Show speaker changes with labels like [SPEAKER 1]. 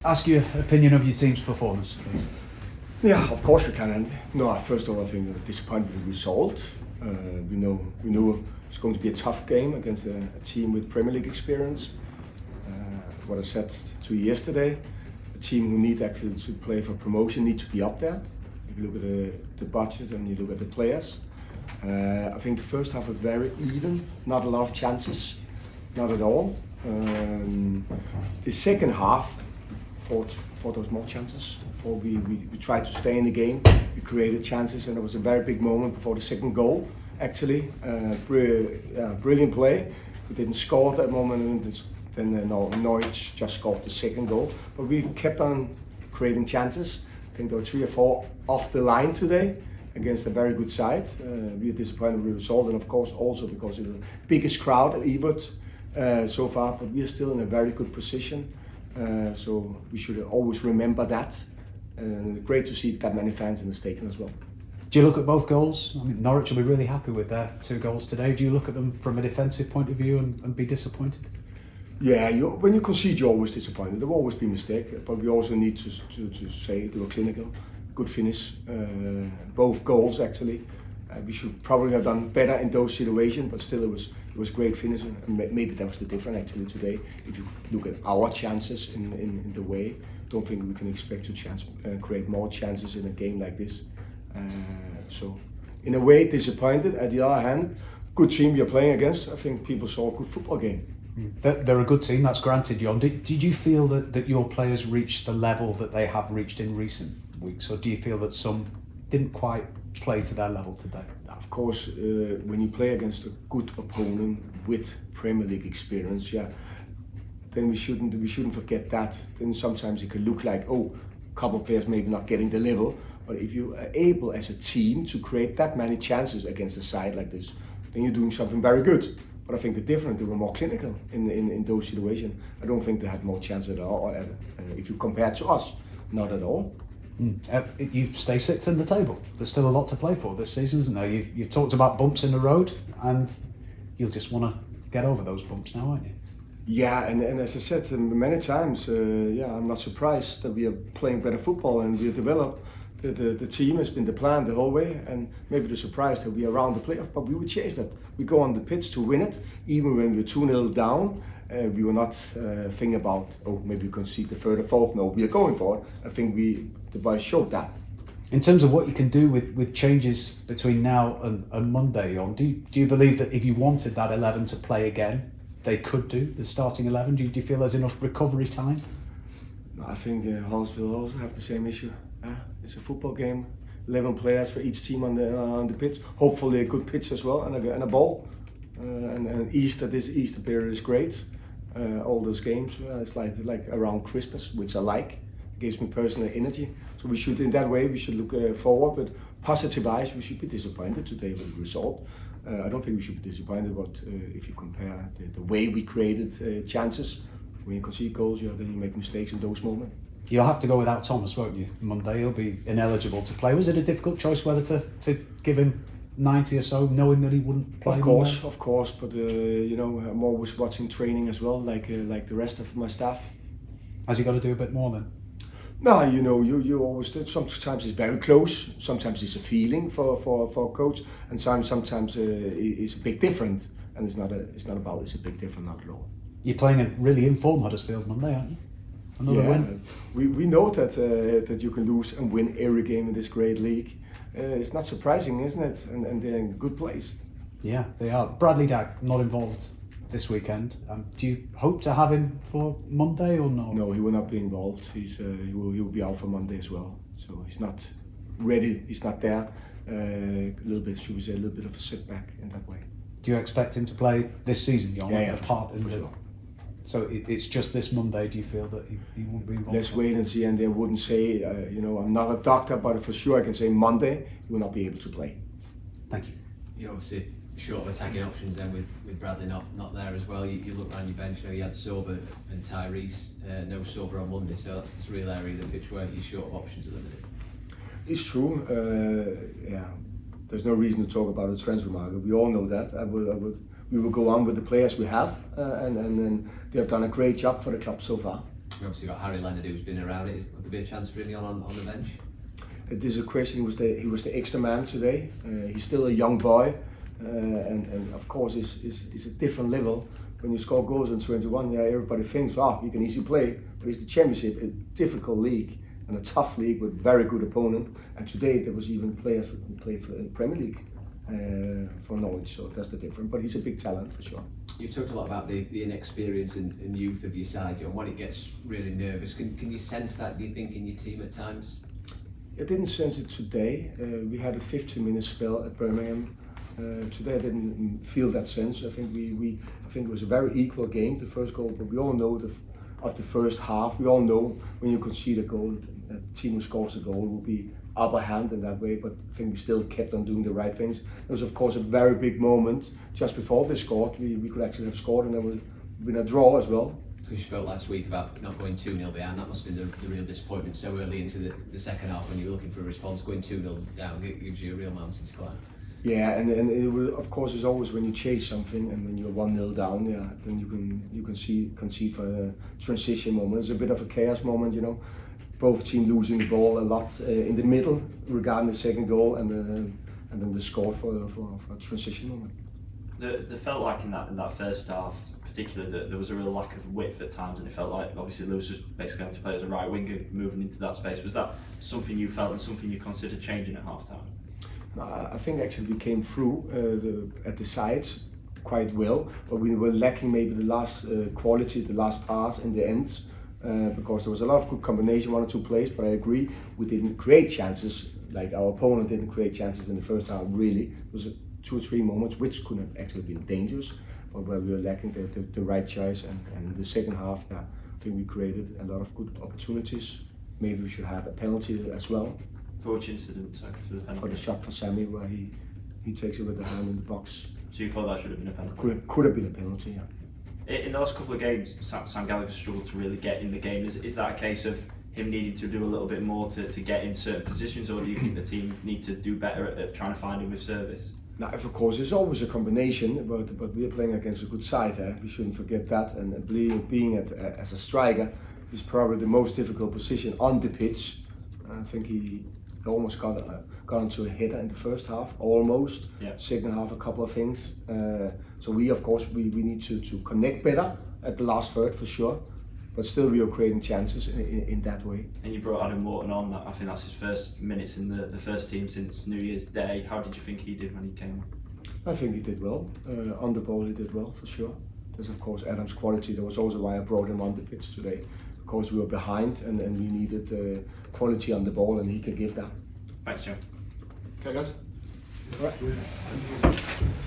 [SPEAKER 1] Ask your opinion of your team's performance, please.
[SPEAKER 2] Yeah, of course you can. And no, first of all, I think we're disappointed with the result. We knew it's going to be a tough game against a team with Premier League experience. What I said to you yesterday, a team who need actually to play for promotion need to be up there. If you look at the budget and you look at the players, I think the first half was very even. Not a lot of chances, not at all. The second half. Thought there was more chances. We tried to stay in the game. We created chances, and it was a very big moment before the second goal. Actually, brilliant play. We didn't score at that moment, and then Norwich just scored the second goal. But we kept on creating chances. I think there were 3 or 4 off the line today against a very good side. We are disappointed with the result, and of course also because it's the biggest crowd at Everett so far. But we are still in a very good position. So we should always remember that. Great to see that many fans in the stadium as well.
[SPEAKER 1] Do you look at both goals? I mean, Norwich will be really happy with their 2 goals today. Do you look at them from a defensive point of view and be disappointed?
[SPEAKER 2] Yeah, when you concede, you're always disappointed. There will always be mistakes, but we also need to say they were clinical. Good finish, both goals actually. We should probably have done better in those situations, but still it was great finishing. And maybe that was the difference actually today. If you look at our chances in the way, don't think we can expect to create more chances in a game like this. So in a way disappointed. At the other hand, good team you're playing against. I think people saw a good football game.
[SPEAKER 1] They're a good team, that's granted, Jon. Did you feel that your players reached the level that they have reached in recent weeks, or do you feel that some didn't quite play to their level today?
[SPEAKER 2] Of course, when you play against a good opponent with Premier League experience, then we shouldn't forget that. Then sometimes it can look like, a couple of players maybe not getting the level, but if you are able as a team to create that many chances against a side like this, then you're doing something very good. But I think the difference, they were more clinical in those situations. I don't think they had more chances at all. If you compare to us, not at all.
[SPEAKER 1] You stay 6th in the table. There's still a lot to play for this season, isn't there? You've talked about bumps in the road, and you'll just want to get over those bumps now, aren't you?
[SPEAKER 2] Yeah, and as I said many times, I'm not surprised that we are playing better football and we are developed. The team has been the plan the whole way, and maybe the surprise that we are around the playoff, but we will chase that. We go on the pitch to win it, even when we're 2-0 down. We were not thinking about, maybe we can see the 3rd or 4th. No, we are going for it. I think the boys showed that.
[SPEAKER 1] In terms of what you can do with changes between now and Monday, Jon, do you believe that if you wanted that 11 to play again, they could do the starting 11? Do you feel there's enough recovery time?
[SPEAKER 2] I think Hulls will also have the same issue. It's a football game, 11 players for each team on the pitch. Hopefully a good pitch as well, and a ball. And this Easter period is great. All those games, it's like around Christmas, which I like. Gives me personal energy. So we should, in that way, we should look forward. But positive eyes, we should be disappointed today with the result. I don't think we should be disappointed, but if you compare the way we created chances, when you concede goals, then you make mistakes in those moments.
[SPEAKER 1] You'll have to go without Thomas, won't you, Monday? He'll be ineligible to play. Was it a difficult choice whether to give him 90 or so, knowing that he wouldn't play?
[SPEAKER 2] Of course, but I'm always watching training as well, like the rest of my staff.
[SPEAKER 1] Has he got to do a bit more then?
[SPEAKER 2] No, you always do. Sometimes it's very close. Sometimes it's a feeling for a coach, and sometimes it's a big difference. And it's not about it's a big difference, not at all.
[SPEAKER 1] You're playing a really informed Huddersfield Monday, aren't you? Another win.
[SPEAKER 2] We know that you can lose and win every game in this great league. It's not surprising, isn't it? And they're in a good place.
[SPEAKER 1] Yeah, they are. Bradley Dack not involved this weekend. Do you hope to have him for Monday or no?
[SPEAKER 2] No, he will not be involved. He will be out for Monday as well. So he's not ready. He's not there. A little bit, should we say, a little bit of a setback in that way.
[SPEAKER 1] Do you expect him to play this season, Jon?
[SPEAKER 2] Yeah, for sure.
[SPEAKER 1] So it's just this Monday. Do you feel that he won't be involved?
[SPEAKER 2] Let's wait and see. And they wouldn't say, I'm not a doctor, but for sure I can say Monday he will not be able to play.
[SPEAKER 1] Thank you.
[SPEAKER 3] You're obviously short of attacking options then with Bradley not there as well. You look around your bench, you had Sober and Tyrese, no Sober on Monday, so that's the real area of the pitch where you're short of options at the minute.
[SPEAKER 2] It's true. There's no reason to talk about a transfer market. We all know that. We will go on with the players we have, and they have done a great job for the club so far.
[SPEAKER 3] We've obviously got Harry Leonard who's been around it. Could there be a chance for him on the bench?
[SPEAKER 2] This is a question. He was the extra man today. He's still a young boy, and of course it's a different level. When you score goals in 21, yeah, everybody thinks, you can easily play. But it's the Championship, a difficult league and a tough league with very good opponent. And today there was even players who played for the Premier League for Norwich, so that's the difference. But he's a big talent for sure.
[SPEAKER 3] You've talked a lot about the inexperience and youth of your side, and when it gets really nervous. Can you sense that, do you think, in your team at times?
[SPEAKER 2] I didn't sense it today. We had a 15-minute spell at Birmingham. Today I didn't feel that sense. I think it was a very equal game, the first goal, but we all know of the first half, we all know when you concede a goal, the team who scores a goal will be upper hand in that way, but I think we still kept on doing the right things. There was of course a very big moment just before they scored. We could actually have scored and there would have been a draw as well.
[SPEAKER 3] Because you spoke last week about not going 2-0 behind, that must have been the real disappointment so early into the second half when you were looking for a response. Going 2-0 down, it gives you a real mountain to climb.
[SPEAKER 2] Yeah, and it will, of course, it's always when you chase something and when you're 1-0 down, then you can concede for a transition moment. It's a bit of a chaos moment, you know. Both teams losing the ball a lot in the middle regarding the second goal, and then the score for a transition moment.
[SPEAKER 4] There felt like in that first half, particularly, that there was a real lack of width at times, and it felt like obviously Lewis was basically going to play as a right winger moving into that space. Was that something you felt and something you considered changing at half time?
[SPEAKER 2] No, I think actually we came through at the sides quite well, but we were lacking maybe the last quality, the last pass in the ends, because there was a lot of good combination, 1 or 2 plays, but I agree, we didn't create chances, like our opponent didn't create chances in the first half really. It was 2 or 3 moments which could have actually been dangerous, but where we were lacking the right choice, and in the second half, I think we created a lot of good opportunities. Maybe we should have a penalty as well.
[SPEAKER 4] For which incident? Sorry, for the penalty?
[SPEAKER 2] For the shot for Sammy, where he takes it with the hand in the box.
[SPEAKER 4] So you thought that should have been a penalty?
[SPEAKER 2] Could have been a penalty, yeah.
[SPEAKER 4] In the last couple of games, Sam Gallagher struggled to really get in the game. Is that a case of him needing to do a little bit more to get in certain positions, or do you think the team need to do better at trying to find him with service?
[SPEAKER 2] Now, of course, it's always a combination, but we are playing against a good side here. We shouldn't forget that. And being as a striker is probably the most difficult position on the pitch. I think he almost got into a header in the first half, almost.
[SPEAKER 4] Yeah.
[SPEAKER 2] Second half, a couple of things. So we, of course, we need to connect better at the last third for sure. But still, we are creating chances in that way.
[SPEAKER 4] And you brought Adam Morton on. I think that's his first minutes in the first team since New Year's Day. How did you think he did when he came on?
[SPEAKER 2] I think he did well. On the ball, he did well for sure. There's of course Adam's quality. That was also why I brought him on the pitch today. Of course, we were behind and we needed quality on the ball, and he can give that.
[SPEAKER 4] Thanks, Jon.
[SPEAKER 2] Okay, guys. All right.